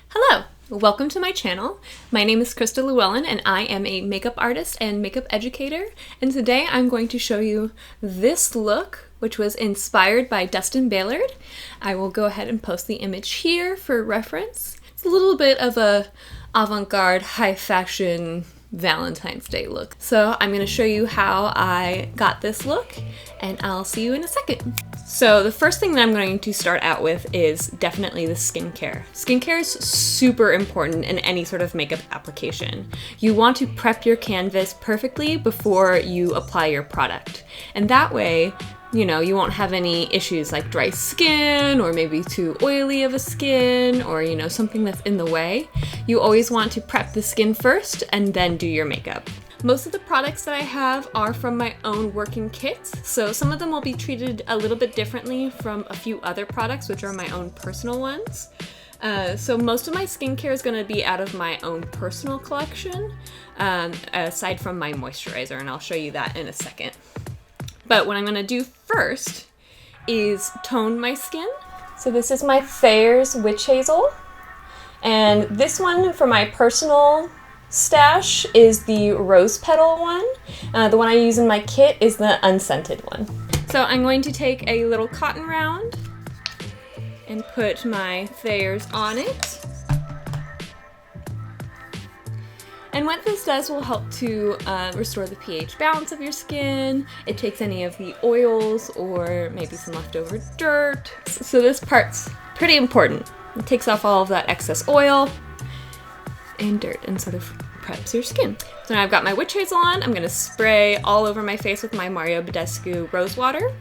Hello! Welcome to my channel. My name is Krista Llewellyn and I am a makeup artist and makeup educator, and today I'm going to show you this look, which was inspired by Dustin Bailard. I will go ahead and post the image here for reference. It's a little bit of a avant-garde, high fashion Valentine's Day look. So I'm going to show you how I got this look, and I'll see you in a second. So the first thing that I'm going to start out with is definitely the skincare. Skincare is super important in any sort of makeup application. You want to prep your canvas perfectly before you apply your product. And that way, you won't have any issues like dry skin or maybe too oily of a skin or, something that's in the way. You always want to prep the skin first and then do your makeup. Most of the products that I have are from my own working kits, so some of them will be treated a little bit differently from a few other products, which are my own personal ones. So most of my skincare is going to be out of my own personal collection, aside from my moisturizer, and I'll show you that in a second. But what I'm going to do first is tone my skin. So this is my Thayer's Witch Hazel, and this one for my personal stash is the rose petal one. The one I use in my kit is the unscented one. So I'm going to take a little cotton round and put my Thayer's on it. And what this does will help to restore the pH balance of your skin. It takes any of the oils or maybe some leftover dirt. So this part's pretty important. It takes off all of that excess oil and dirt and sort of preps your skin. So now I've got my witch hazel on. I'm gonna spray all over my face with my Mario Badescu rose water.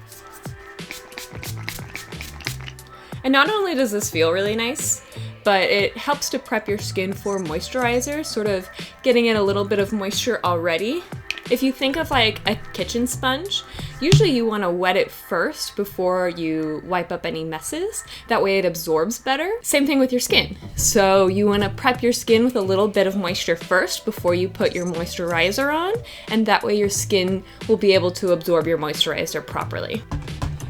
And not only does this feel really nice, but it helps to prep your skin for moisturizer, sort of getting in a little bit of moisture already. If you think of like a kitchen sponge, usually you want to wet it first before you wipe up any messes. That way it absorbs better. Same thing with your skin. So you want to prep your skin with a little bit of moisture first before you put your moisturizer on, and that way your skin will be able to absorb your moisturizer properly.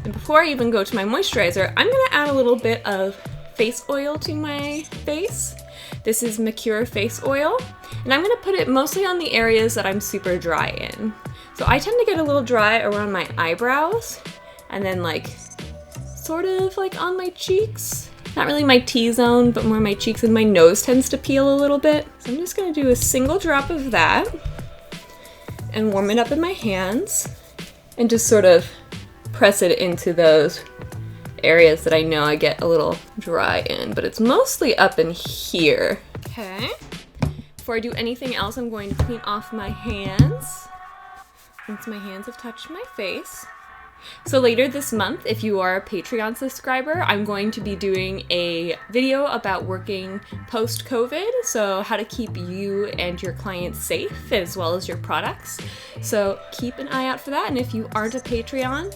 And before I even go to my moisturizer, I'm going to add a little bit of face oil to my face. This is Mercure face oil, and I'm going to put it mostly on the areas that I'm super dry in. So I tend to get a little dry around my eyebrows, and then sort of on my cheeks. Not really my T-zone, but more my cheeks, and my nose tends to peel a little bit. So I'm just going to do a single drop of that and warm it up in my hands and just sort of press it into those areas that I know I get a little dry in, but it's mostly up in here. Okay. Before I do anything else, I'm going to clean off my hands, since my hands have touched my face. So later this month, if you are a Patreon subscriber, I'm going to be doing a video about working post-COVID, so how to keep you and your clients safe as well as your products. So keep an eye out for that, and if you aren't a Patreon,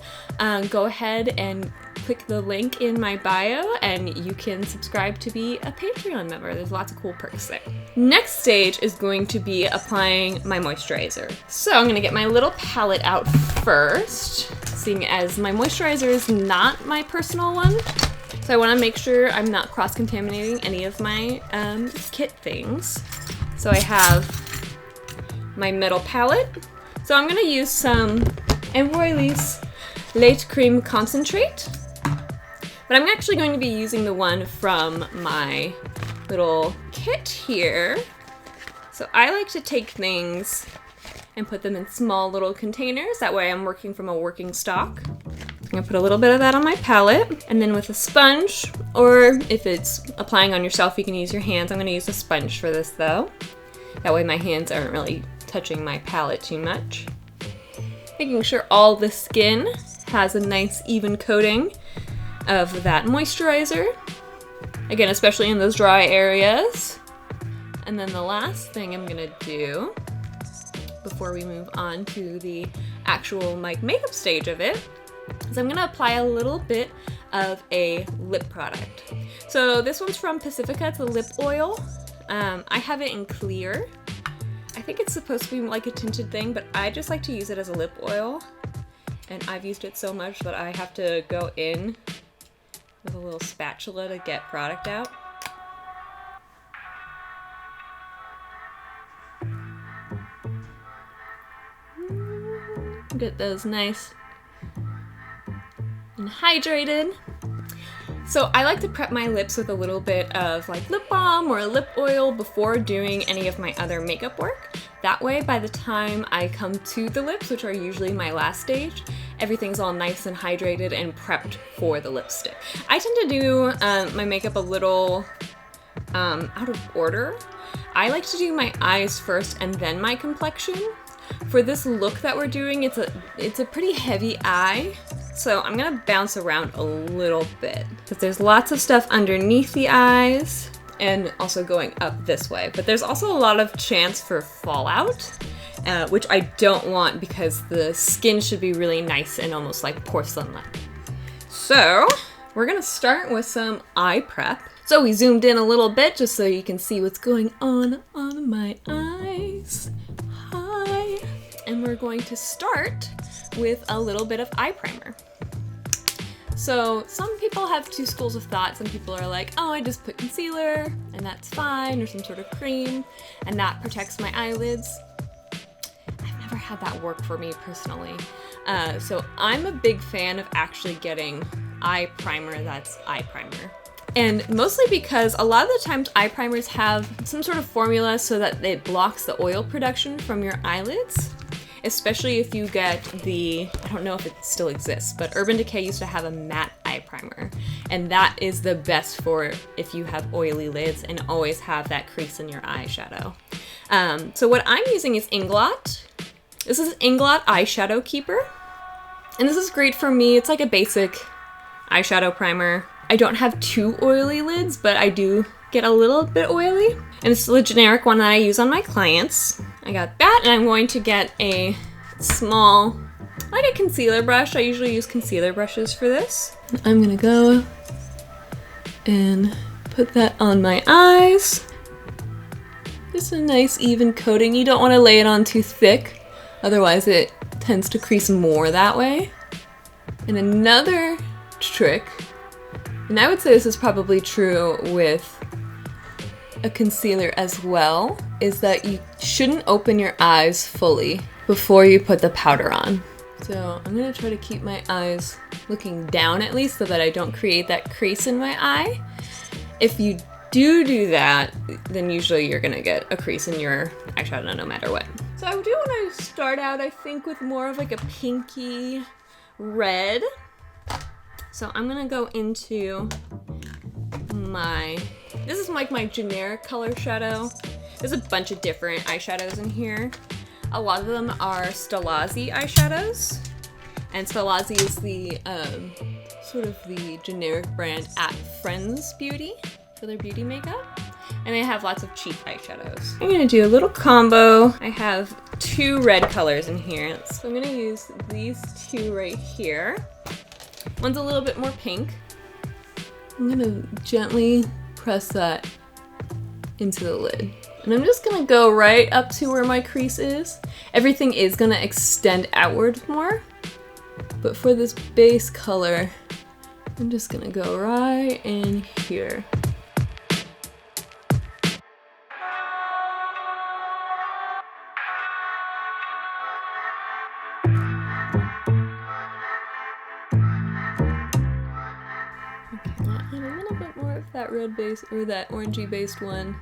go ahead and click the link in my bio and you can subscribe to be a Patreon member. There's lots of cool perks there. Next stage is going to be applying my moisturizer. So I'm gonna get my little palette out first, seeing as my moisturizer is not my personal one. So I wanna make sure I'm not cross-contaminating any of my kit things. So I have my metal palette. So I'm gonna use some Embryolisse Lait Cream Concentrate. But I'm actually going to be using the one from my little kit here. So I like to take things and put them in small little containers. That way I'm working from a working stock. I'm gonna put a little bit of that on my palette, and then with a sponge, or if it's applying on yourself, you can use your hands. I'm gonna use a sponge for this though. That way my hands aren't really touching my palette too much. Making sure all the skin has a nice even coating of that moisturizer. Again, especially in those dry areas. And then the last thing I'm gonna do before we move on to the actual makeup stage of it is I'm gonna apply a little bit of a lip product. So this one's from Pacifica, it's a lip oil. I have it in clear. I think it's supposed to be like a tinted thing, but I just like to use it as a lip oil. And I've used it so much that I have to go in with a little spatula to get product out. Get those nice and hydrated. So I like to prep my lips with a little bit of like lip balm or lip oil before doing any of my other makeup work. That way, by the time I come to the lips, which are usually my last stage, everything's all nice and hydrated and prepped for the lipstick. I tend to do my makeup a little out of order. I like to do my eyes first and then my complexion. For this look that we're doing, it's a pretty heavy eye, so I'm gonna bounce around a little bit because there's lots of stuff underneath the eyes and also going up this way. But there's also a lot of chance for fallout, which I don't want because the skin should be really nice and almost like porcelain-like. So we're gonna start with some eye prep. So we zoomed in a little bit just so you can see what's going on my eyes. And we're going to start with a little bit of eye primer. So some people have two schools of thought. Some people are like, oh, I just put concealer and that's fine, or some sort of cream, and that protects my eyelids. I've never had that work for me personally. So I'm a big fan of actually getting eye primer that's eye primer. And mostly because a lot of the times eye primers have some sort of formula so that it blocks the oil production from your eyelids. Especially if you get the, I don't know if it still exists, but Urban Decay used to have a matte eye primer. And that is the best for if you have oily lids and always have that crease in your eyeshadow. So what I'm using is Inglot. This is Inglot Eyeshadow Keeper. And this is great for me. It's like a basic eyeshadow primer. I don't have too oily lids, but I do get a little bit oily. And it's the generic one that I use on my clients. I got that, and I'm going to get a small, like a concealer brush. I usually use concealer brushes for this. I'm gonna go and put that on my eyes. Just a nice even coating. You don't want to lay it on too thick, otherwise it tends to crease more that way. And another trick, and I would say this is probably true with a concealer as well, is that you shouldn't open your eyes fully before you put the powder on. So I'm gonna try to keep my eyes looking down at least so that I don't create that crease in my eye. If you do that, then usually you're gonna get a crease in your eyeshadow no matter what. So I do want to start out, I think, with more of like a pinky red. So I'm gonna go into this is like my generic color shadow. There's a bunch of different eyeshadows in here. A lot of them are Stilazzi eyeshadows. And Stilazzi is the sort of the generic brand at Friends Beauty for their beauty makeup. And they have lots of cheap eyeshadows. I'm gonna do a little combo. I have two red colors in here. So I'm gonna use these two right here. One's a little bit more pink. I'm gonna gently press that into the lid. And I'm just gonna go right up to where my crease is. Everything is gonna extend outward more. But for this base color, I'm just gonna go right in here. That red base, or that orangey based one,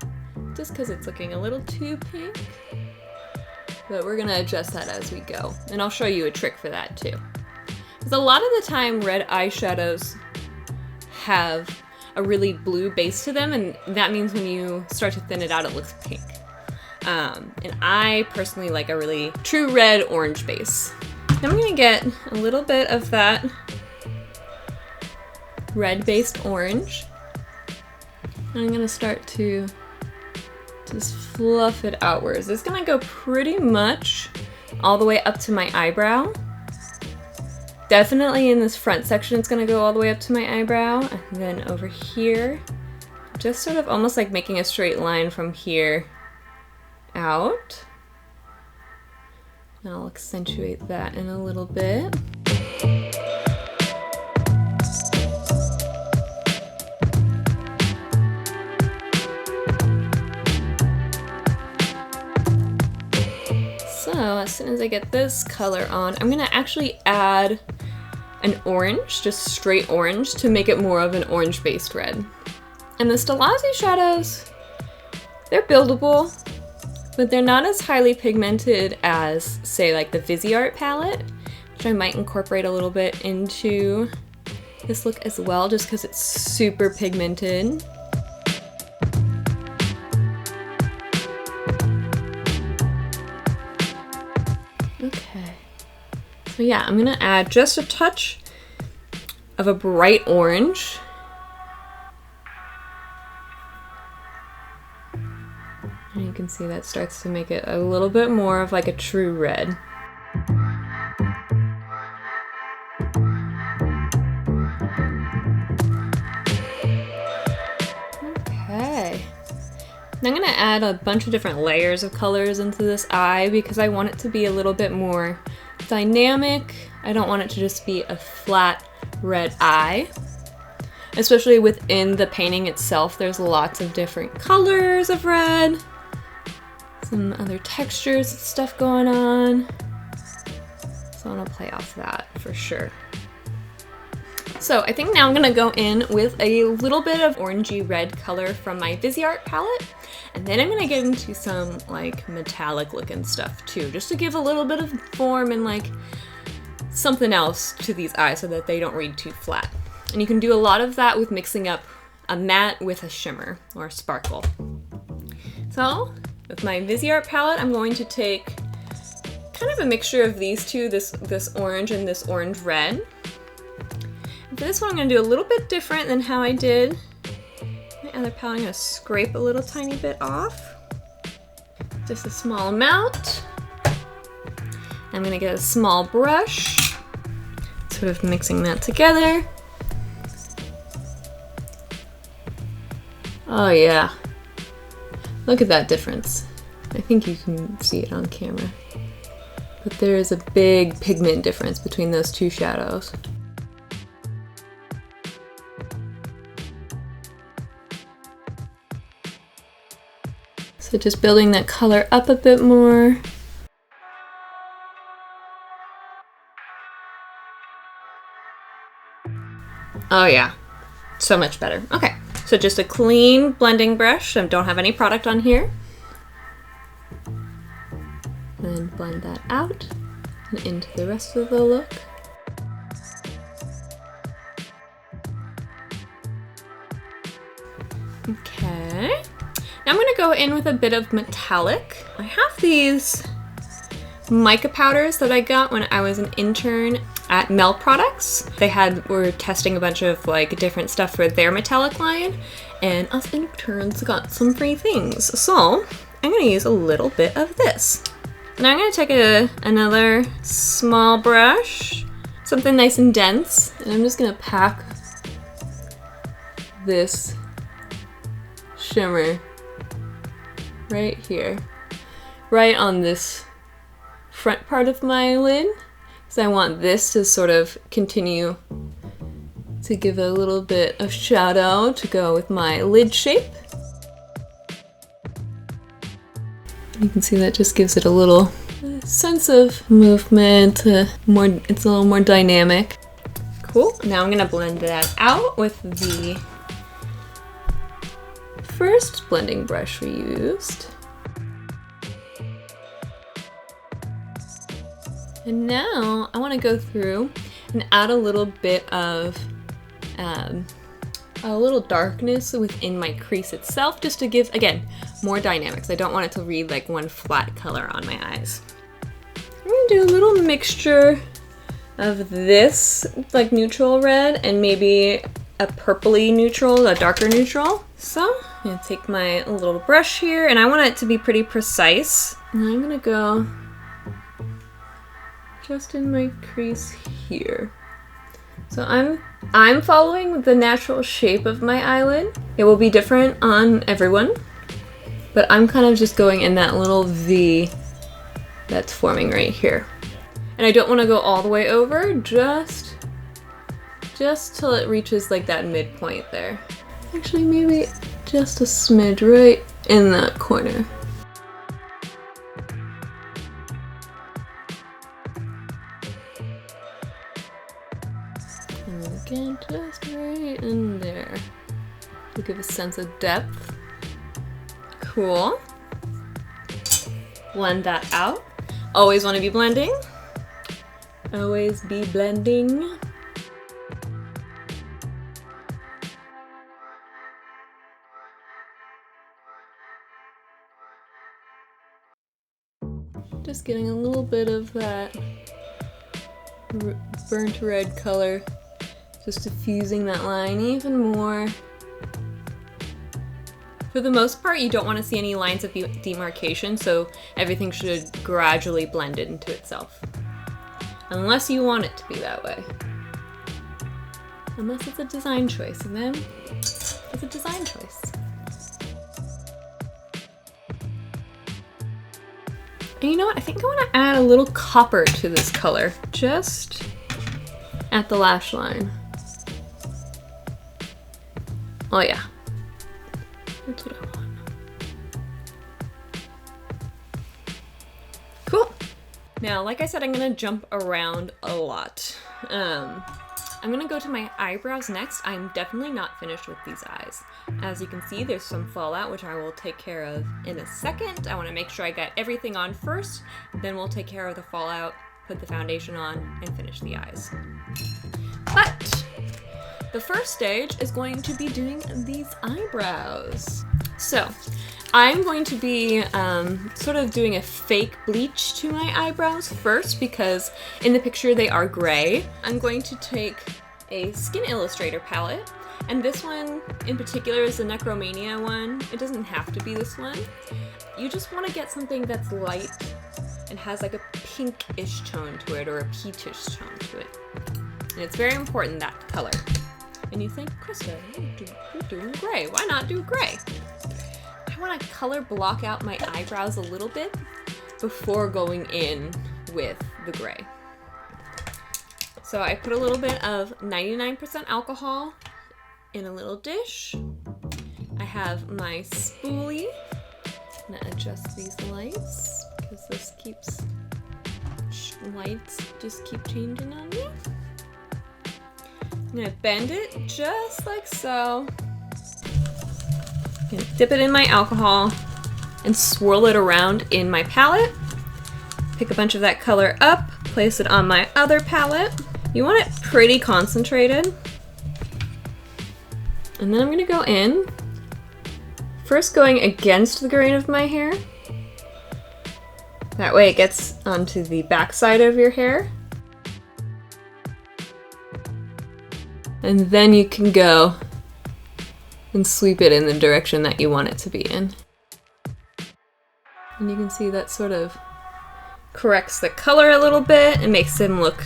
just because it's looking a little too pink. But we're gonna adjust that as we go. And I'll show you a trick for that too. Because a lot of the time red eyeshadows have a really blue base to them, and that means when you start to thin it out, it looks pink. And I personally like a really true red orange base. Then I'm gonna get a little bit of that red based orange. And I'm gonna start to just fluff it outwards. It's gonna go pretty much all the way up to my eyebrow. Definitely in this front section, it's gonna go all the way up to my eyebrow. And then over here, just sort of almost like making a straight line from here out. And I'll accentuate that in a little bit. So as soon as I get this color on, I'm gonna actually add an orange, just straight orange, to make it more of an orange-based red. And the Stilazzi shadows, they're buildable, but they're not as highly pigmented as, say, like the Viseart palette, which I might incorporate a little bit into this look as well, just because it's super pigmented. Okay, so yeah, I'm gonna add just a touch of a bright orange. And you can see that starts to make it a little bit more of like a true red. Okay. Now I'm gonna add a bunch of different layers of colors into this eye because I want it to be a little bit more dynamic. I don't want it to just be a flat red eye. Especially within the painting itself, there's lots of different colors of red. Some other textures and stuff going on. So I'm gonna play off that for sure. So I think now I'm gonna go in with a little bit of orangey red color from my Viseart palette. And then I'm gonna get into some like metallic looking stuff too, just to give a little bit of form and like something else to these eyes so that they don't read too flat. And you can do a lot of that with mixing up a matte with a shimmer or a sparkle. So with my Viseart palette, I'm going to take kind of a mixture of these two, this orange and this orange red. And for this one, I'm gonna do a little bit different than how I did my other palette. I'm gonna scrape a little tiny bit off, just a small amount. I'm gonna get a small brush, sort of mixing that together. Oh yeah, look at that difference. I think you can see it on camera. But there is a big pigment difference between those two shadows. So just building that color up a bit more. Oh yeah, so much better. Okay. So just a clean blending brush. I don't have any product on here. And blend that out and into the rest of the look. Okay. Now I'm gonna go in with a bit of metallic. I have these mica powders that I got when I was an intern at Mel Products. They were testing a bunch of like different stuff for their metallic line, and us interns got some free things. So I'm gonna use a little bit of this. Now I'm gonna take another small brush, something nice and dense, and I'm just gonna pack this shimmer right here, right on this front part of my lid, because I want this to sort of continue to give a little bit of shadow to go with my lid shape. You can see that just gives it a little sense of movement, it's a little more dynamic. Cool, now I'm gonna blend that out with the first blending brush we used. And now I want to go through and add a little bit of a little darkness within my crease itself, just to give, again, more dynamics. I don't want it to read like one flat color on my eyes. I'm gonna do a little mixture of this like neutral red and maybe a purpley neutral, a darker neutral. So I'm gonna take my little brush here, and I want it to be pretty precise. And I'm gonna go just in my crease here. So I'm following the natural shape of my eyelid. It will be different on everyone, but I'm kind of just going in that little V that's forming right here. And I don't want to go all the way over, just till it reaches like that midpoint there. Actually, maybe just a smidge right in that corner. give a sense of depth. Cool. Blend that out. Always want to be blending. Always be blending. Just getting a little bit of that burnt red color, just diffusing that line even more. For the most part, you don't want to see any lines of demarcation, so everything should gradually blend into itself. Unless you want it to be that way. Unless it's a design choice, and then it's a design choice. And you know what? I think I want to add a little copper to this color, just at the lash line. Oh yeah. That's what I want. Cool. Now, like I said, I'm gonna jump around a lot. I'm gonna go to my eyebrows next. I'm definitely not finished with these eyes. As you can see, there's some fallout, which I will take care of in a second. I wanna make sure I get everything on first, then we'll take care of the fallout, put the foundation on, and finish the eyes. But the first stage is going to be doing these eyebrows. So I'm going to be sort of doing a fake bleach to my eyebrows first because in the picture they are gray. I'm going to take a Skin Illustrator palette, and this one in particular is the Necromania one. It doesn't have to be this one. You just want to get something that's light and has like a pinkish tone to it or a peachish tone to it. And it's very important, that color. And you think, Krista, you're doing gray. Why not do gray? I want to color block out my eyebrows a little bit before going in with the gray. So I put a little bit of 99% alcohol in a little dish. I have my spoolie. I'm gonna adjust these lights because this keeps, lights just keep changing on me. I'm gonna bend it just like so. I'm gonna dip it in my alcohol and swirl it around in my palette. Pick a bunch of that color up, place it on my other palette. You want it pretty concentrated. And then I'm gonna go in, first going against the grain of my hair. That way it gets onto the back side of your hair. And then you can go and sweep it in the direction that you want it to be in. And you can see that sort of corrects the color a little bit and makes them look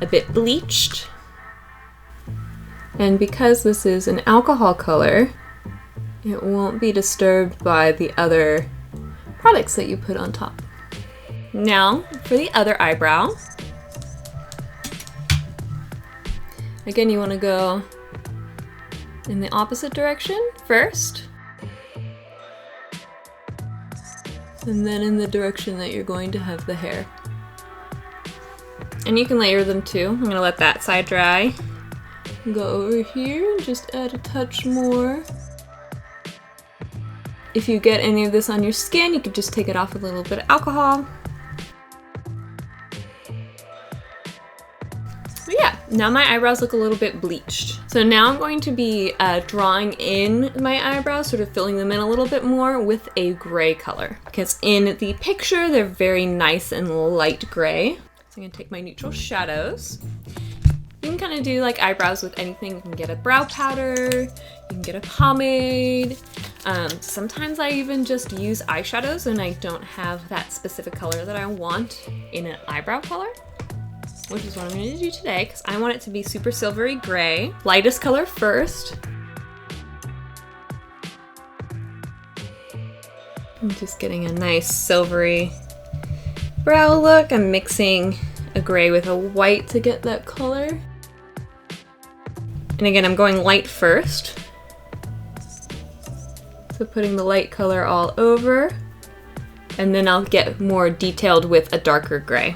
a bit bleached. And because this is an alcohol color, it won't be disturbed by the other products that you put on top. Now, for the other eyebrow. Again, you want to go in the opposite direction first, and then in the direction that you're going to have the hair. And you can layer them too. I'm going to let that side dry. Go over here and just add a touch more. If you get any of this on your skin, you could just take it off with a little bit of alcohol. But yeah, now my eyebrows look a little bit bleached. So now I'm going to be drawing in my eyebrows, sort of filling them in a little bit more with a gray color. Because in the picture, they're very nice and light gray. So I'm gonna take my neutral shadows. You can kind of do like eyebrows with anything. You can get a brow powder, you can get a pomade. Sometimes I even just use eyeshadows and I don't have that specific color that I want in an eyebrow color, which is what I'm going to do today because I want it to be super silvery gray. Lightest color first. I'm just getting a nice silvery brow look. I'm mixing a gray with a white to get that color. And again, I'm going light first. So putting the light color all over, and then I'll get more detailed with a darker gray.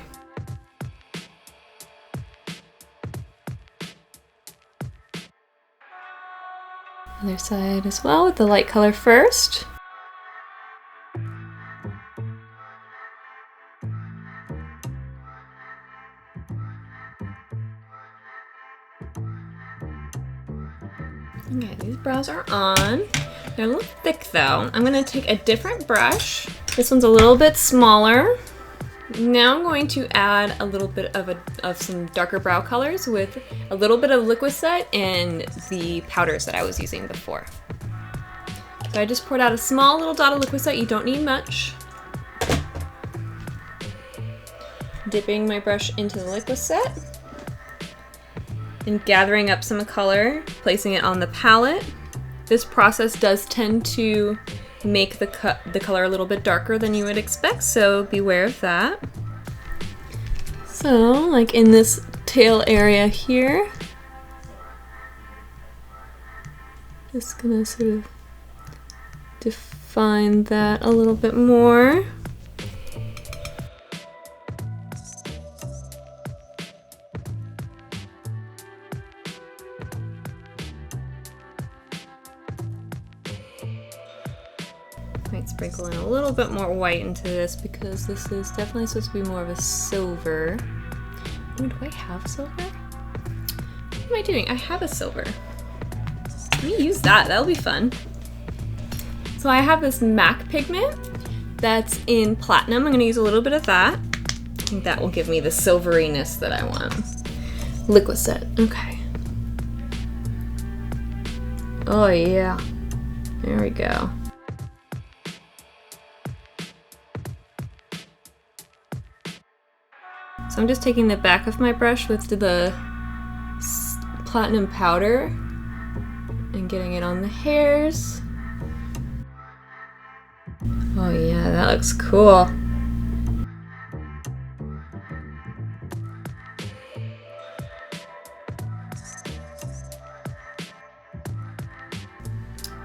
Other side as well with the light color first. Okay, these brows are on. They're a little thick though. I'm gonna take a different brush. This one's a little bit smaller. Now I'm going to add a little bit of some darker brow colors with a little bit of Liquicet and the powders that I was using before. So I just poured out a small little dot of Liquicet. You don't need much. Dipping my brush into the Liquicet and gathering up some color, placing it on the palette. This process does tend to make the color a little bit darker than you would expect, so beware of that. So, like in this tail area here, just gonna sort of define that a little bit more. Might sprinkle in a little bit more white into this because this is definitely supposed to be more of a silver. Ooh, do I have silver? What am I doing? I have a silver. Let me use that, that'll be fun. So I have this MAC pigment that's in platinum. I'm gonna use a little bit of that. I think that will give me the silveriness that I want. Liquicet, okay. Oh yeah, there we go. So I'm just taking the back of my brush with the platinum powder and getting it on the hairs. Oh yeah, that looks cool.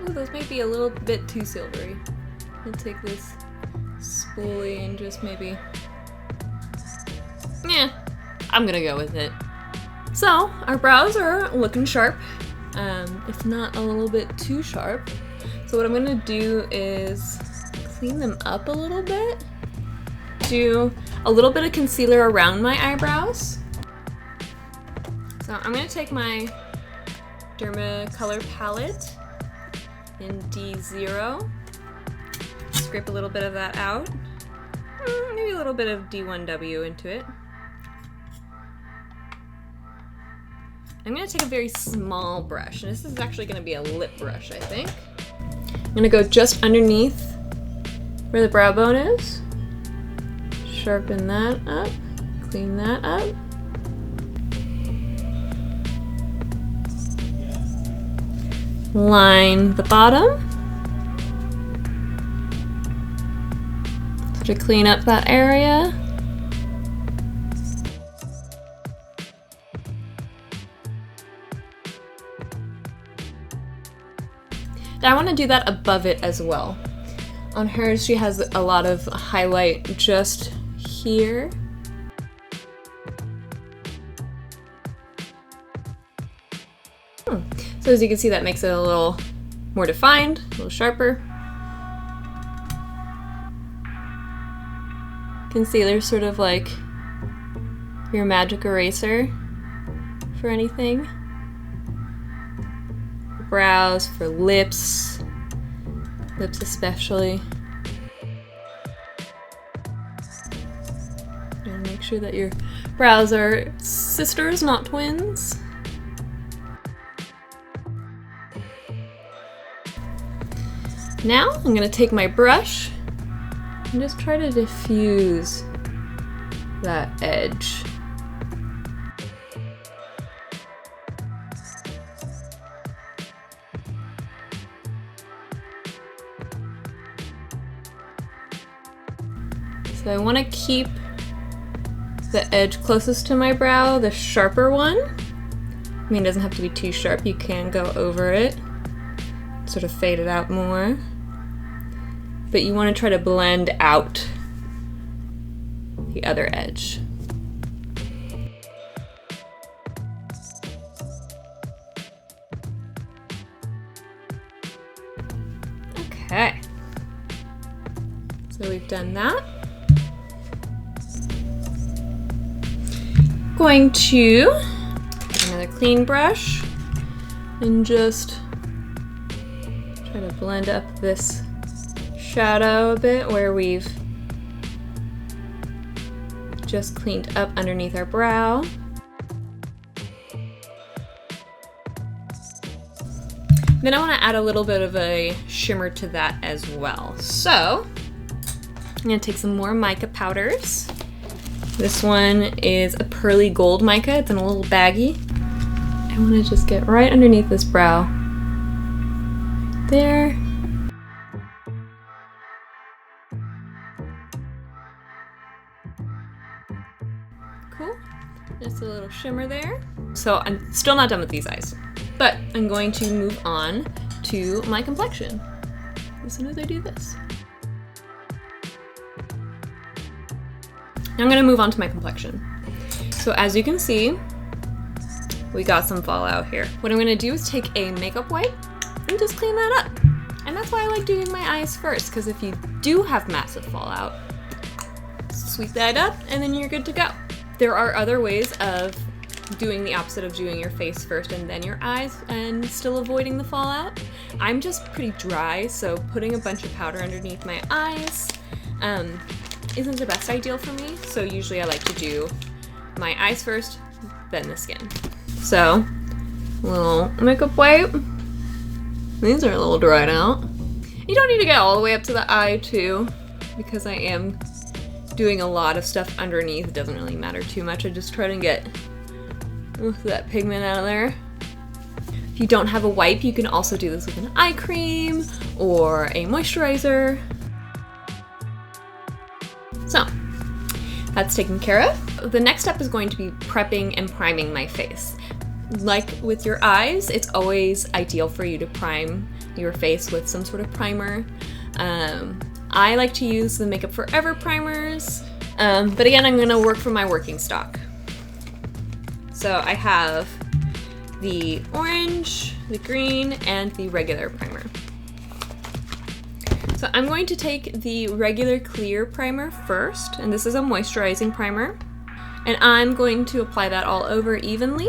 Ooh, those might be a little bit too silvery. I'll take this spoolie and just maybe... Yeah, I'm gonna go with it. So, our brows are looking sharp, if not a little bit too sharp. So what I'm gonna do is clean them up a little bit. Do a little bit of concealer around my eyebrows. So I'm gonna take my Dermacolor palette in D0, scrape a little bit of that out, maybe a little bit of D1W into it. I'm gonna take a very small brush, and this is actually gonna be a lip brush, I think. I'm gonna go just underneath where the brow bone is. Sharpen that up, clean that up. Line the bottom. To clean up that area. Now I want to do that above it as well. On hers, she has a lot of highlight just here. So as you can see, that makes it a little more defined, a little sharper. Concealer sort of like your magic eraser for anything. Brows, for lips especially. And make sure that your brows are sisters, not twins. Now I'm gonna take my brush and just try to diffuse that edge. So I want to keep the edge closest to my brow, the sharper one. I mean, it doesn't have to be too sharp, you can go over it, sort of fade it out more. But you want to try to blend out the other edge. Okay. So we've done that. Going to get another clean brush and just try to blend up this shadow a bit where we've just cleaned up underneath our brow. Then I want to add a little bit of a shimmer to that as well. So I'm going to take some more mica powders. This one is a pearly gold mica. It's in a little baggie. I want to just get right underneath this brow. There. Cool. Just a little shimmer there. So I'm still not done with these eyes, but I'm going to move on to my complexion as soon as I do this. Now I'm gonna move on to my complexion. So as you can see, we got some fallout here. What I'm gonna do is take a makeup wipe and just clean that up. And that's why I like doing my eyes first, because if you do have massive fallout, sweep that up and then you're good to go. There are other ways of doing the opposite of doing your face first and then your eyes and still avoiding the fallout. I'm just pretty dry, so putting a bunch of powder underneath my eyes isn't the best ideal for me. So usually I like to do my eyes first, then the skin. So, little makeup wipe. These are a little dried out. You don't need to get all the way up to the eye too, because I am doing a lot of stuff underneath. It doesn't really matter too much. I just try to get that pigment out of there. If you don't have a wipe, you can also do this with an eye cream or a moisturizer. So that's taken care of. The next step is going to be prepping and priming my face. Like with your eyes, it's always ideal for you to prime your face with some sort of primer. I like to use the Makeup Forever primers, but again, I'm gonna work from my working stock. So I have the orange, the green, and the regular primer. So I'm going to take the regular clear primer first, and this is a moisturizing primer, and I'm going to apply that all over evenly.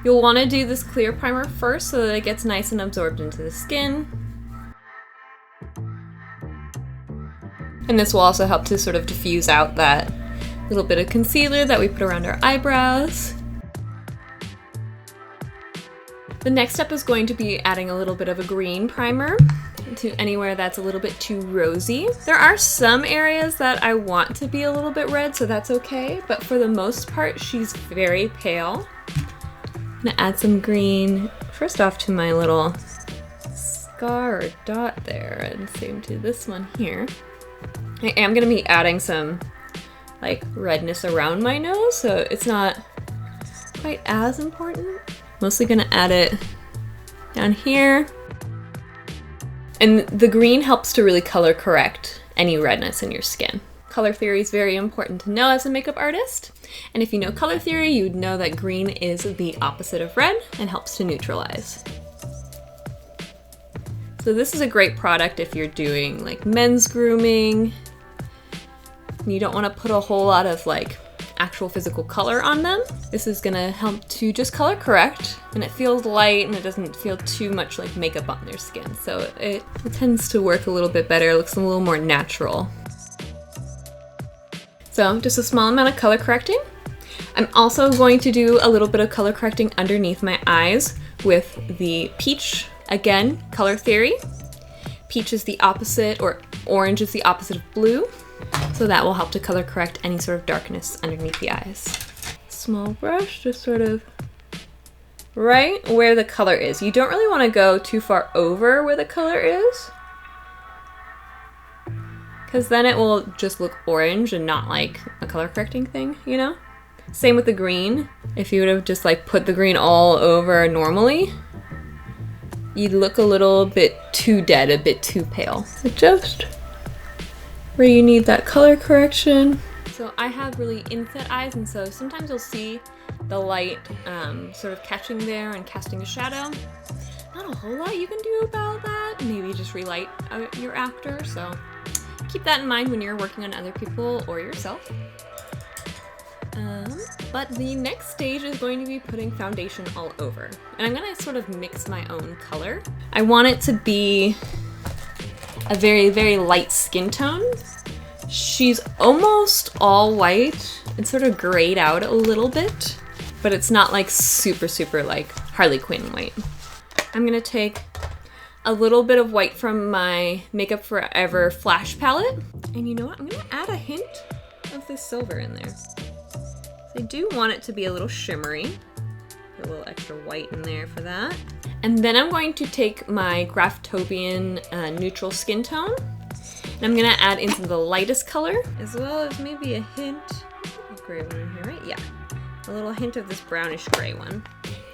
You'll want to do this clear primer first so that it gets nice and absorbed into the skin. And this will also help to sort of diffuse out that little bit of concealer that we put around our eyebrows. The next step is going to be adding a little bit of a green primer to anywhere that's a little bit too rosy. There are some areas that I want to be a little bit red, so that's okay, but for the most part, she's very pale. I'm gonna add some green, first off to my little scar or dot there, and same to this one here. I am gonna be adding some like redness around my nose, so it's not quite as important. Mostly gonna add it down here. And the green helps to really color correct any redness in your skin. Color theory is very important to know as a makeup artist. And if you know color theory, you'd know that green is the opposite of red and helps to neutralize. So this is a great product if you're doing like men's grooming. You don't want to put a whole lot of like actual physical color on them. This is gonna help to just color correct, and it feels light and it doesn't feel too much like makeup on their skin. So it tends to work a little bit better. It looks a little more natural. So just a small amount of color correcting. I'm also going to do a little bit of color correcting underneath my eyes with the peach. Again, color theory. Peach is the opposite, or orange is the opposite of blue. So that will help to color correct any sort of darkness underneath the eyes. Small brush, just sort of right where the color is. You don't really want to go too far over where the color is, because then it will just look orange and not like a color correcting thing, you know? Same with the green. If you would have just like put the green all over normally, you'd look a little bit too dead, a bit too pale. So just where you need that color correction. So I have really inset eyes, and so sometimes you'll see the light sort of catching there and casting a shadow. not a whole lot you can do about that. Maybe just relight your actor, so keep that in mind when you're working on other people or yourself. But the next stage is going to be putting foundation all over. And I'm gonna sort of mix my own color. I want it to be a very, very light skin tone. She's almost all white. It's sort of grayed out a little bit, but it's not like super, super like Harley Quinn white. I'm gonna take a little bit of white from my Makeup Forever Flash palette. And you know what? I'm gonna add a hint of this silver in there. I do want it to be a little shimmery. Put a little extra white in there for that. And then I'm going to take my Graftobian neutral skin tone, and I'm gonna add in some of the lightest color, as well as maybe a hint of gray one in here, right? Yeah, a little hint of this brownish gray one.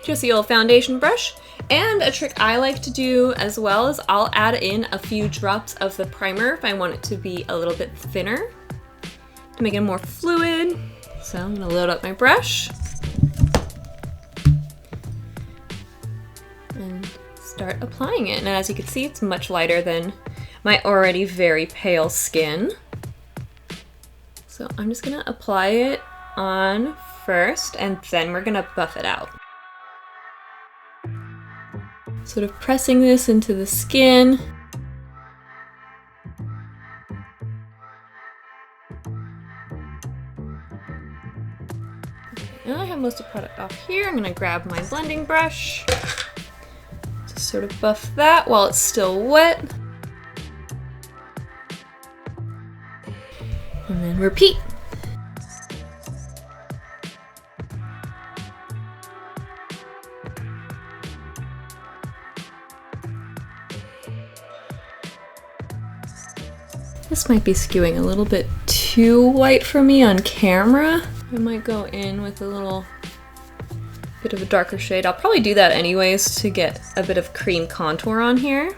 Just the old foundation brush. And a trick I like to do as well is I'll add in a few drops of the primer if I want it to be a little bit thinner, to make it more fluid. So I'm gonna load up my brush and start applying it. And as you can see, it's much lighter than my already very pale skin. So I'm just gonna apply it on first, and then we're gonna buff it out. Sort of pressing this into the skin. Now I have most of the product off here. I'm gonna grab my blending brush. Just sort of buff that while it's still wet. And then repeat. This might be skewing a little bit too white for me on camera. I might go in with a little bit of a darker shade. I'll probably do that anyways to get a bit of cream contour on here.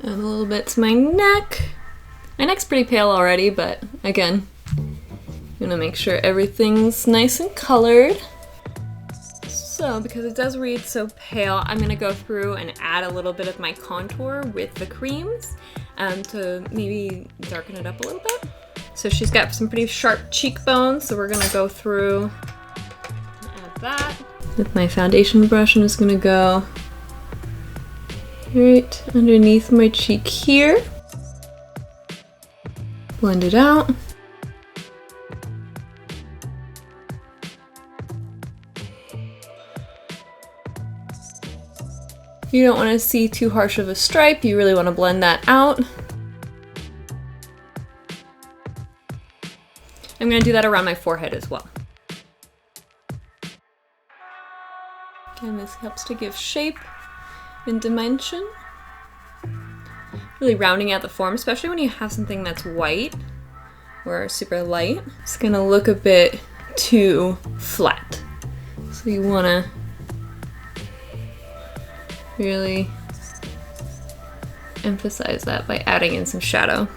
Add a little bit to my neck. My neck's pretty pale already, but again, I'm gonna make sure everything's nice and colored. So, because it does read so pale, I'm gonna go through and add a little bit of my contour with the creams to maybe darken it up a little bit. So she's got some pretty sharp cheekbones, so we're gonna go through and add that. With my foundation brush, I'm just gonna go right underneath my cheek here. Blend it out. You don't want to see too harsh of a stripe, you really want to blend that out. I'm going to do that around my forehead as well. Again, this helps to give shape and dimension. Really rounding out the form, especially when you have something that's white or super light. It's going to look a bit too flat. So you want to really emphasize that by adding in some shadow.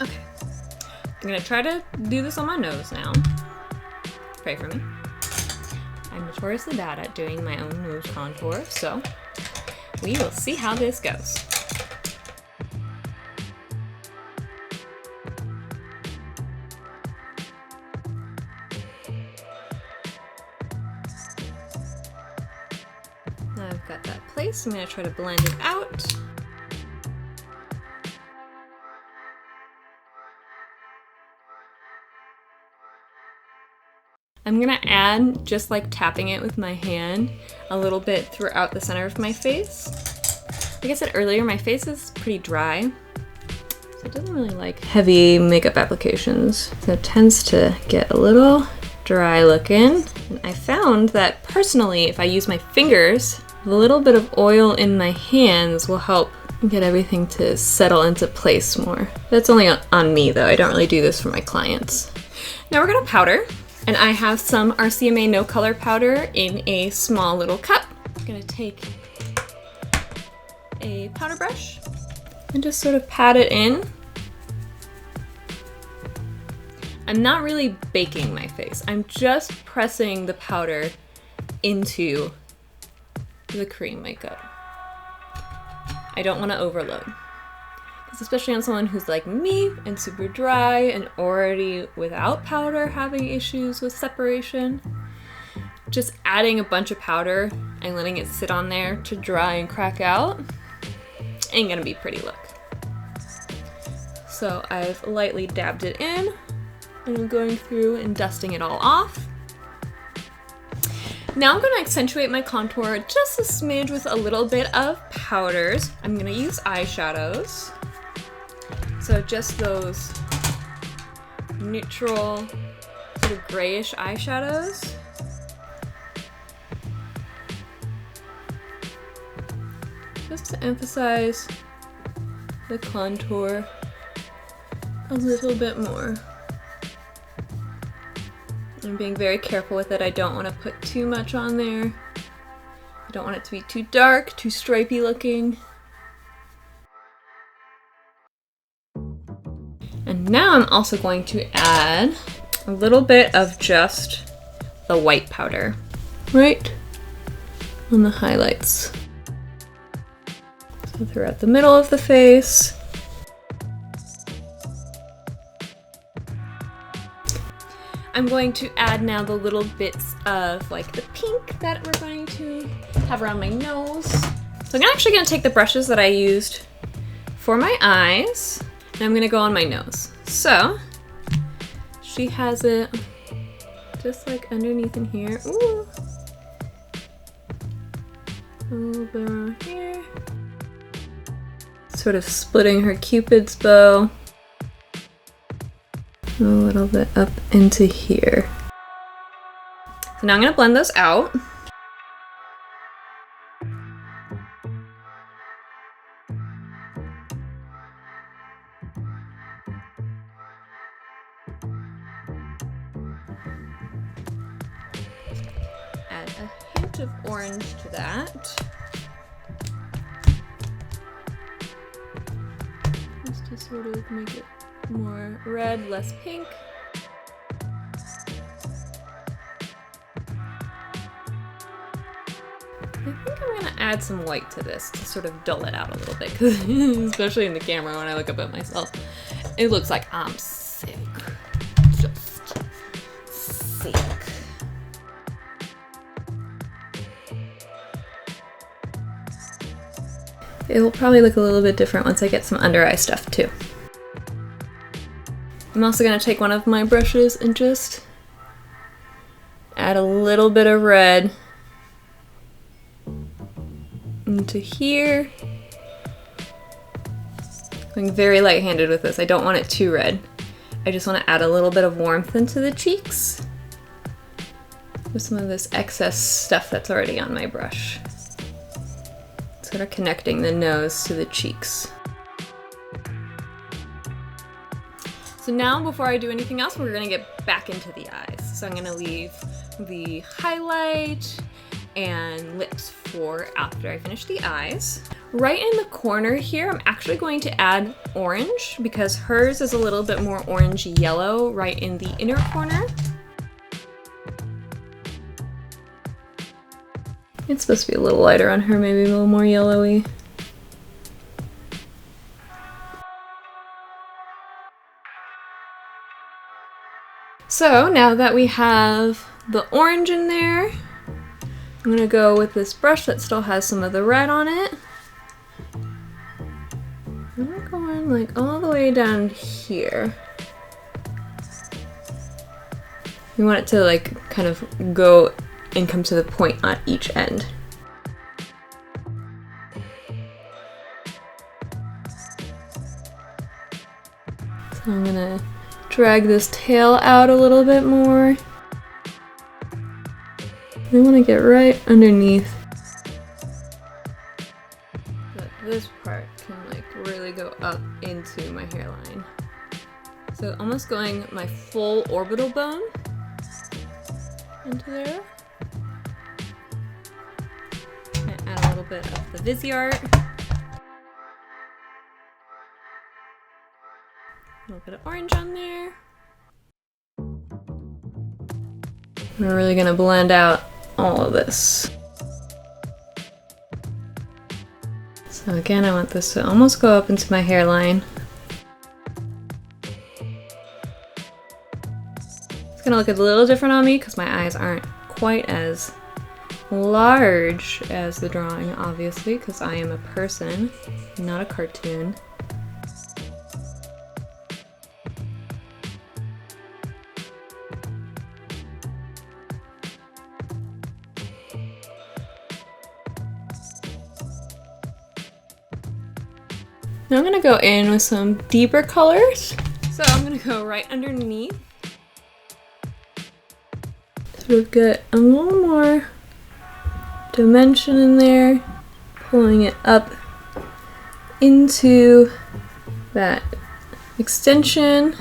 Okay, I'm gonna try to do this on my nose now. Pray for me. I'm notoriously bad at doing my own nose contour, so we will see how this goes. Now I've got that placed, I'm going to try to blend it out. I'm going to add, just like tapping it with my hand, a little bit throughout the center of my face. Like I said earlier, my face is pretty dry, so it doesn't really like heavy makeup applications. So it tends to get a little dry looking. And I found that personally, if I use my fingers, a little bit of oil in my hands will help get everything to settle into place more. That's only on me though, I don't really do this for my clients. Now we're gonna powder, and I have some RCMA No Color powder in a small little cup. I'm gonna take a powder brush, and just sort of pat it in. I'm not really baking my face. I'm just pressing the powder into the cream makeup. I don't want to overload. Because especially on someone who's like me and super dry and already without powder having issues with separation, just adding a bunch of powder and letting it sit on there to dry and crack out ain't gonna be pretty look. So I've lightly dabbed it in and I'm going through and dusting it all off. Now I'm gonna accentuate my contour just a smidge with a little bit of powders. I'm gonna use eyeshadows. So just those neutral, sort of grayish eyeshadows. Just to emphasize the contour a little bit more. I'm being very careful with it. I don't want to put too much on there. I don't want it to be too dark, too stripey looking. And now I'm also going to add a little bit of just the white powder right on the highlights. So throughout the middle of the face. I'm going to add now the little bits of like the pink that we're going to have around my nose. So I'm actually gonna take the brushes that I used for my eyes and I'm gonna go on my nose. So she has it just like underneath in here. Ooh. A little bit around here. Sort of splitting her Cupid's bow. A little bit up into here. So now I'm gonna blend those out. Add a hint of orange to that. Just to sort of make it more red, less pink. I think I'm gonna add some white to this to sort of dull it out a little bit, because especially in the camera when I look up at myself, it looks like I'm sick. Just sick. It will probably look a little bit different once I get some under eye stuff too. I'm also going to take one of my brushes and just add a little bit of red into here. Going very light-handed with this. I don't want it too red. I just want to add a little bit of warmth into the cheeks with some of this excess stuff that's already on my brush. Sort of connecting the nose to the cheeks. So now, before I do anything else, we're gonna get back into the eyes. So I'm gonna leave the highlight and lips for after I finish the eyes. Right in the corner here, I'm actually going to add orange because hers is a little bit more orangey yellow right in the inner corner. It's supposed to be a little lighter on her, maybe a little more yellowy. So now that we have the orange in there, I'm gonna go with this brush that still has some of the red on it. And we're going like all the way down here. We want it to like kind of go and come to the point on each end. So I'm gonna drag this tail out a little bit more. I want to get right underneath. But this part can like really go up into my hairline. So almost going my full orbital bone into there. And add a little bit of the Viseart. A little bit of orange on there. We're really gonna blend out all of this. So again, I want this to almost go up into my hairline. It's gonna look a little different on me because my eyes aren't quite as large as the drawing, obviously, because I am a person, not a cartoon. Now I'm gonna go in with some deeper colors. So I'm gonna go right underneath. Sort of get a little more dimension in there, pulling it up into that extension.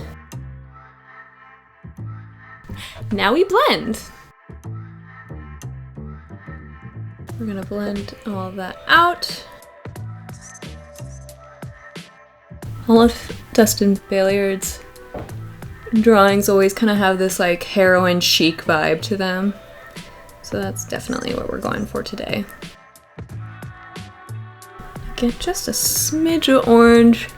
Now we blend. We're gonna blend all of that out. All of Dustin Bailard's drawings always kind of have this like heroin chic vibe to them. So that's definitely what we're going for today. Get just a smidge of orange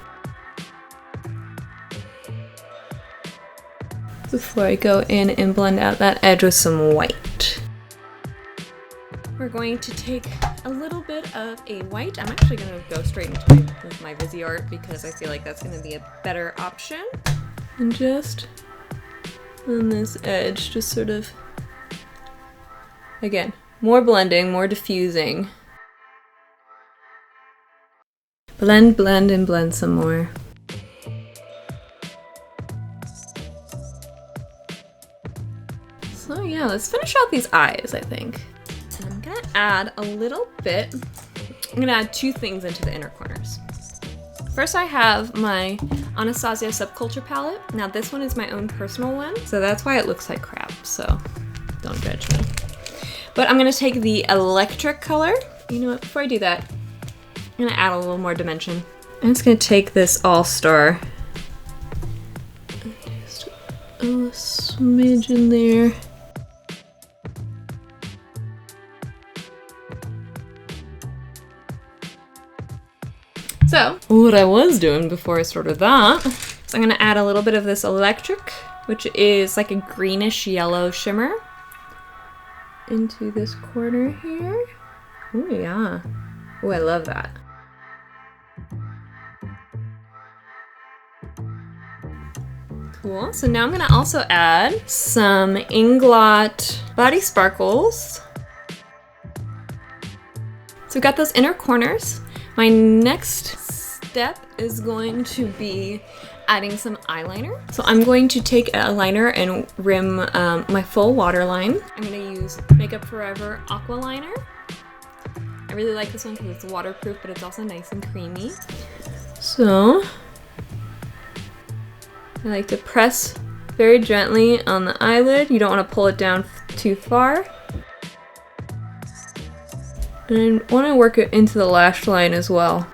before I go in and blend out that edge with some white. We're going to take a little bit of a white. I'm actually going to go straight into my Viseart because I feel like that's going to be a better option. And just on this edge, just sort of, again, more blending, more diffusing. Blend, blend, and blend some more. So yeah, let's finish out these eyes, I think. And I'm gonna add a little bit. I'm gonna add two things into the inner corners. First, I have my Anastasia Subculture palette. Now this one is my own personal one, so that's why it looks like crap, so don't judge me. But I'm gonna take the electric color. You know what, before I do that, I'm gonna add a little more dimension. I'm just gonna take this All-Star, just a smidge in there. So, what I was doing before I started that, is I'm gonna add a little bit of this electric, which is like a greenish yellow shimmer, into this corner here. Oh yeah. Oh, I love that. Cool. So now I'm gonna also add some Inglot Body Sparkles. So we've got those inner corners. My next step is going to be adding some eyeliner. So I'm going to take a liner and rim my full waterline. I'm gonna use Makeup Forever Aqua Liner. I really like this one because it's waterproof, but it's also nice and creamy. So I like to press very gently on the eyelid. You don't want to pull it down too far. And I want to work it into the lash line as well.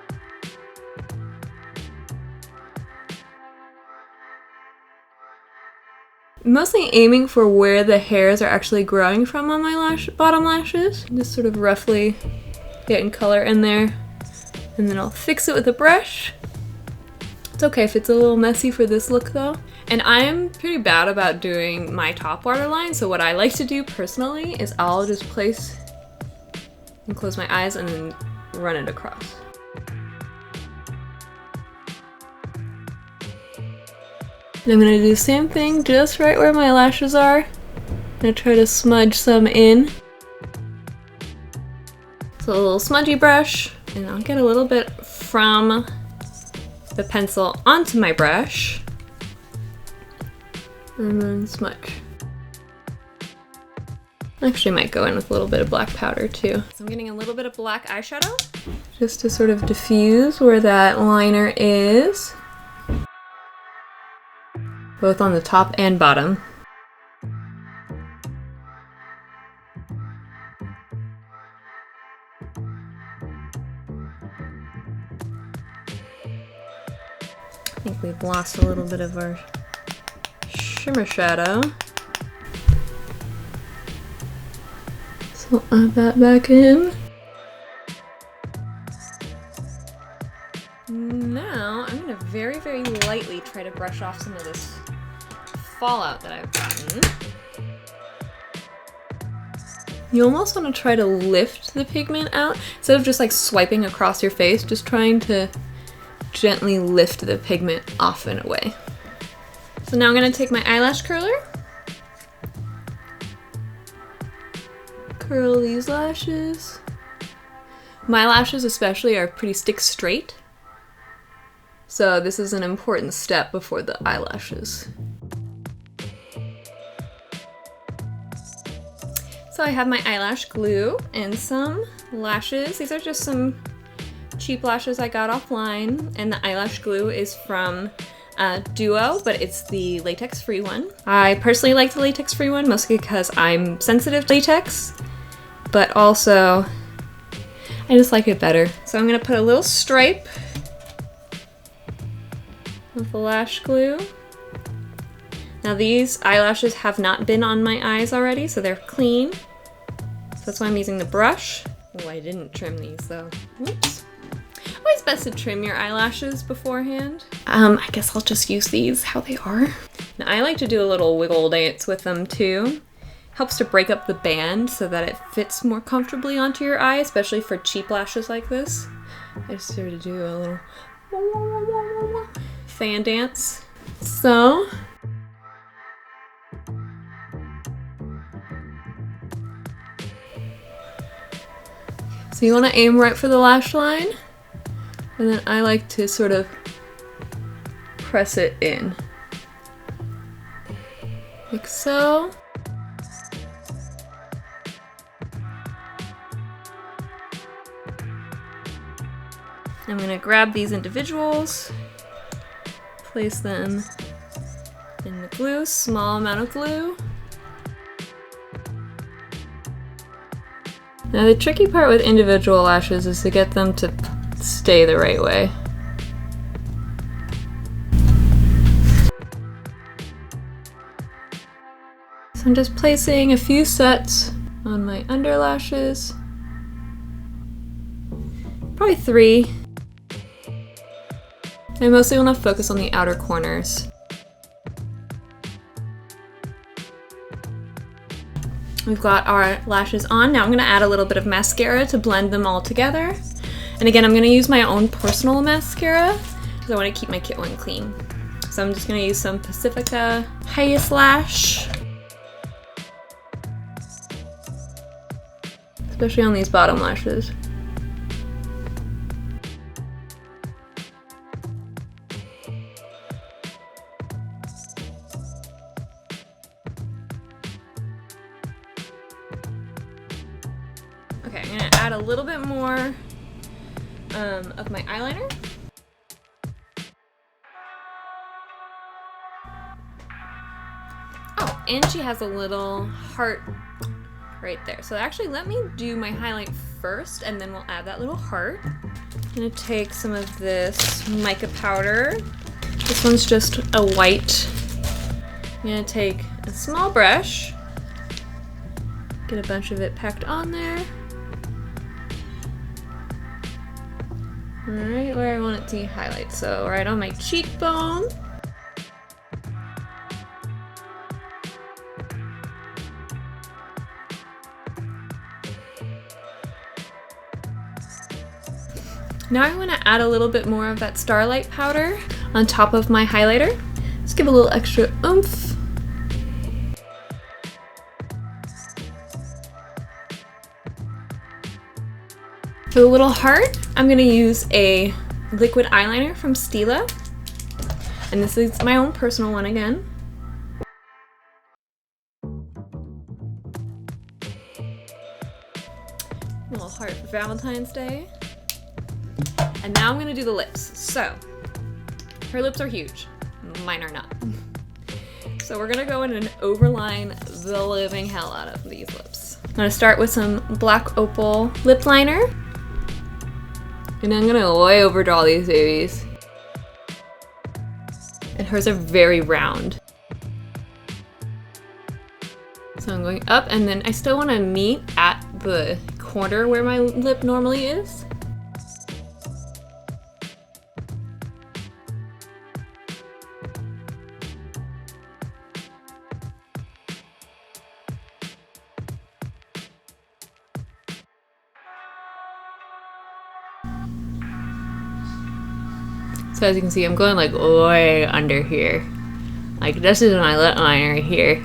Mostly aiming for where the hairs are actually growing from on my bottom lashes. Just sort of roughly getting color in there. And then I'll fix it with a brush. It's okay if it's a little messy for this look though. And I'm pretty bad about doing my top waterline, so what I like to do personally is I'll just place and close my eyes and then run it across. And I'm gonna do the same thing just right where my lashes are. I'm gonna try to smudge some in. So a little smudgy brush, and I'll get a little bit from the pencil onto my brush, and then smudge. Actually might go in with a little bit of black powder too. So I'm getting a little bit of black eyeshadow, just to sort of diffuse where that liner is, both on the top and bottom. I think we've lost a little bit of our shimmer shadow. So I'll add that back in. Now I'm gonna very, very lightly try to brush off some of this fallout that I've gotten. You almost want to try to lift the pigment out instead of just like swiping across your face, just trying to gently lift the pigment off and away. So now I'm going to take my eyelash curler, curl these lashes. My lashes especially are pretty stick straight, so this is an important step before the eyelashes. So I have my eyelash glue and some lashes. These are just some cheap lashes I got offline, and the eyelash glue is from Duo, but it's the latex-free one. I personally like the latex-free one, mostly because I'm sensitive to latex, but also I just like it better. So I'm gonna put a little stripe of the lash glue. Now these eyelashes have not been on my eyes already, so they're clean. So that's why I'm using the brush. Oh, I didn't trim these though. Whoops. Always best to trim your eyelashes beforehand. I guess I'll just use these how they are. Now I like to do a little wiggle dance with them too. Helps to break up the band so that it fits more comfortably onto your eye, especially for cheap lashes like this. I just started to do a little fan dance. So you want to aim right for the lash line, and then I like to sort of press it in, like so. I'm going to grab these individuals, place them in the glue, small amount of glue. Now the tricky part with individual lashes is to get them to stay the right way. So I'm just placing a few sets on my underlashes. Probably 3. I mostly want to focus on the outer corners. We've got our lashes on. Now I'm going to add a little bit of mascara to blend them all together. And again, I'm going to use my own personal mascara because I want to keep my kit one clean. So I'm just going to use some Pacifica Highest Lash, especially on these bottom lashes. Okay, I'm gonna add a little bit more of my eyeliner. Oh, and she has a little heart right there. So actually, let me do my highlight first, and then we'll add that little heart. I'm gonna take some of this mica powder. This one's just a white. I'm gonna take a small brush, get a bunch of it packed on there. Right where I want it to highlight, so right on my cheekbone. Now I'm going to add a little bit more of that Starlight powder on top of my highlighter. Just give a little extra oomph. For the little heart, I'm going to use a liquid eyeliner from Stila. And this is my own personal one again. A little heart for Valentine's Day. And now I'm going to do the lips. So, her lips are huge. Mine are not. So we're going to go in and overline the living hell out of these lips. I'm going to start with some black opal lip liner. And I'm gonna way overdraw these babies. hers are very round. So I'm going up, and then I still want to meet at the corner where my lip normally is. So as you can see, I'm going like way under here. Like this is my lip line right here.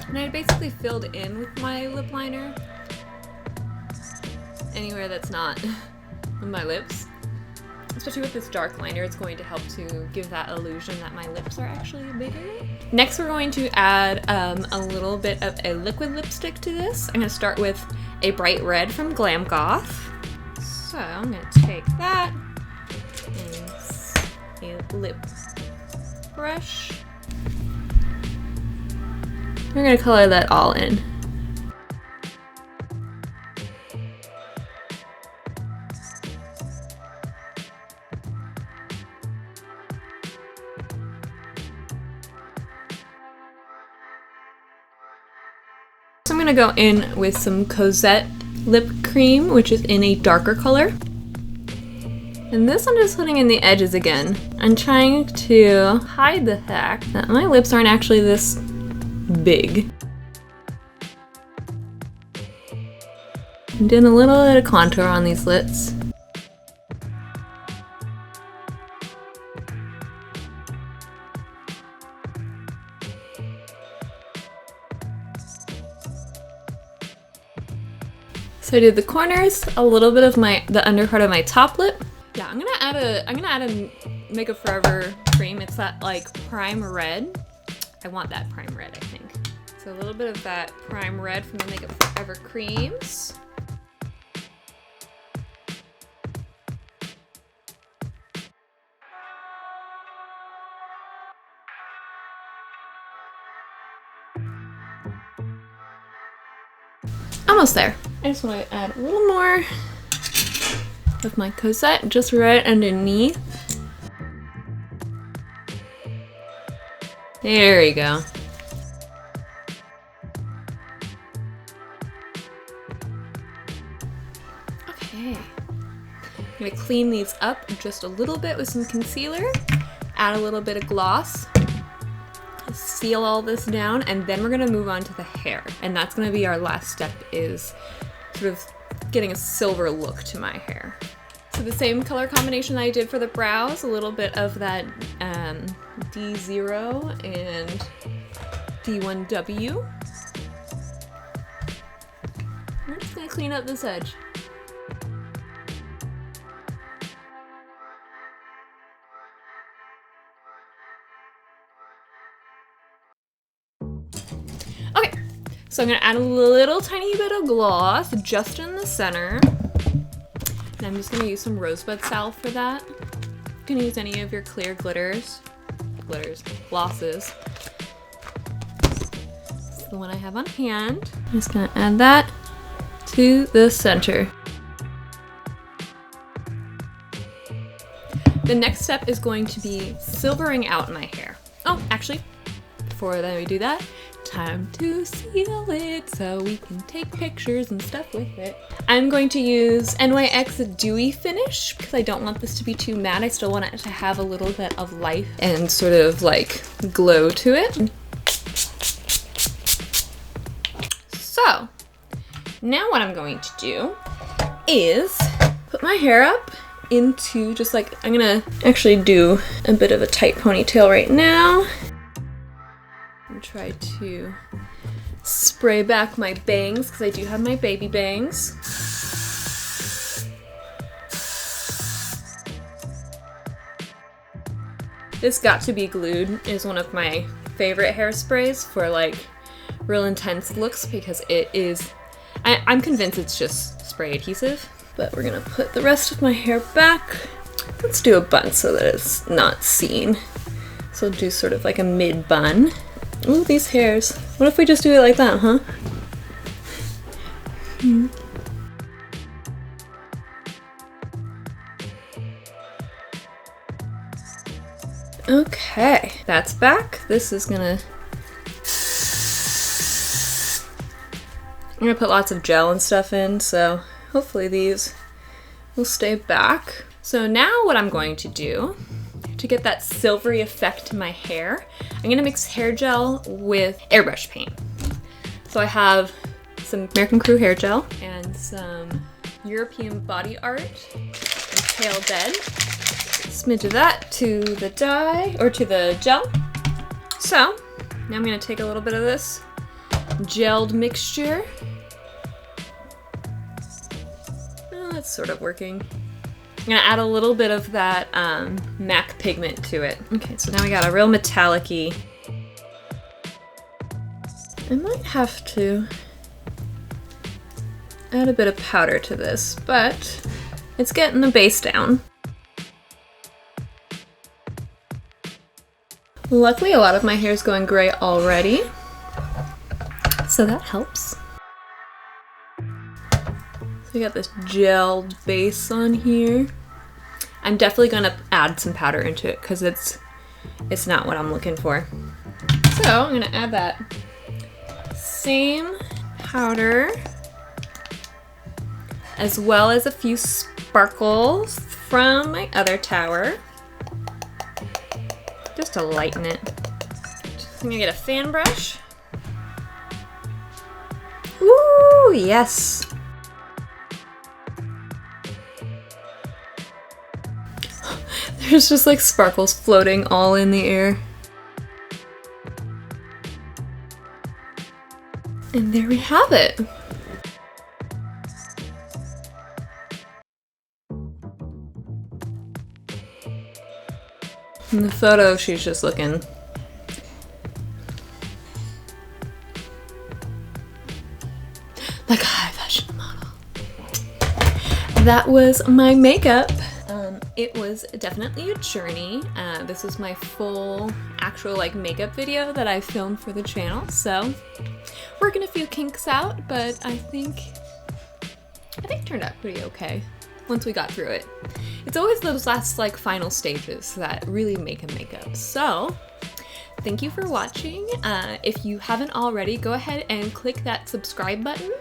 And I basically filled in with my lip liner anywhere that's not on my lips. Especially with this dark liner, it's going to help to give that illusion that my lips are actually bigger. Next, we're going to add a little bit of a liquid lipstick to this. I'm gonna start with a bright red from Glam Goth. So I'm gonna take that and a lip brush. We're gonna color that all in. So I'm gonna go in with some Cosette lip cream, which is in a darker color. And this I'm just putting in the edges again. I'm trying to hide the fact that my lips aren't actually this big. I'm doing a little bit of contour on these lips. So I did the corners, a little bit of the under part of my top lip. Yeah, I'm gonna add a Makeup Forever cream. It's that like prime red. I want that prime red, I think. So a little bit of that prime red from the Makeup Forever creams. Almost there. I just want to add a little more of my Cosette just right underneath. There we go. Okay. I'm gonna clean these up just a little bit with some concealer, add a little bit of gloss, seal all this down, and then we're gonna move on to the hair. And that's gonna be our last step, is sort of getting a silver look to my hair. So the same color combination that I did for the brows, a little bit of that D0 and D1W. I'm just gonna clean up this edge. Okay, so I'm gonna add a little tiny bit of gloss just in the center. And I'm just gonna use some rosebud salve for that. You can use any of your clear glosses. This is the one I have on hand. I'm just gonna add that to the center. The next step is going to be silvering out my hair. Oh, actually, before we do that, time to seal it so we can take pictures and stuff with it. I'm going to use NYX Dewy Finish because I don't want this to be too matte. I still want it to have a little bit of life and sort of like glow to it. So now what I'm going to do is put my hair up into just like, I'm gonna actually do a bit of a tight ponytail right now. And try to spray back my bangs because I do have my baby bangs. This Got to Be Glued is one of my favorite hairsprays for like real intense looks because it is, I'm convinced it's just spray adhesive. But we're gonna put the rest of my hair back. Let's do a bun so that it's not seen. So I'll do sort of like a mid bun. Ooh, these hairs. What if we just do it like that, huh? Okay, that's back. This is gonna... I'm gonna put lots of gel and stuff in, so hopefully these will stay back. So now what I'm going to do to get that silvery effect to my hair, I'm gonna mix hair gel with airbrush paint. So I have some American Crew hair gel and some European Body Art and Pale Dead. Smidge of that to the dye, or to the gel. So now I'm gonna take a little bit of this gelled mixture. Oh, that's sort of working. I'm gonna add a little bit of that MAC pigment to it. Okay, so now we got a real metallic-y. I might have to add a bit of powder to this, but it's getting the base down. Luckily, a lot of my hair is going gray already, so that helps. So we got this gelled base on here. I'm definitely gonna add some powder into it because it's not what I'm looking for. So I'm gonna add that same powder as well as a few sparkles from my other tower, just to lighten it. I'm gonna get a fan brush. Ooh, yes. There's just like sparkles floating all in the air. And there we have it. In the photo, she's just looking like a high fashion model. That was my makeup. It was definitely a journey. This was my full actual like makeup video that I filmed for the channel, so working a few kinks out, but I think it turned out pretty okay once we got through it. It's always those last like final stages that really make a makeup. So thank you for watching. If you haven't already, go ahead and click that subscribe button.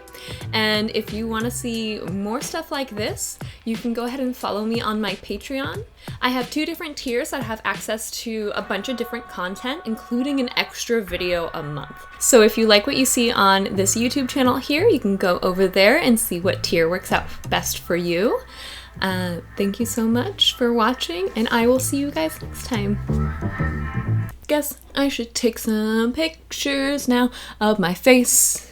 And if you want to see more stuff like this, you can go ahead and follow me on my Patreon. I have 2 different tiers that have access to a bunch of different content, including an extra video a month. So if you like what you see on this YouTube channel here, you can go over there and see what tier works out best for you. Thank you so much for watching, and I will see you guys next time. Guess I should take some pictures now of my face.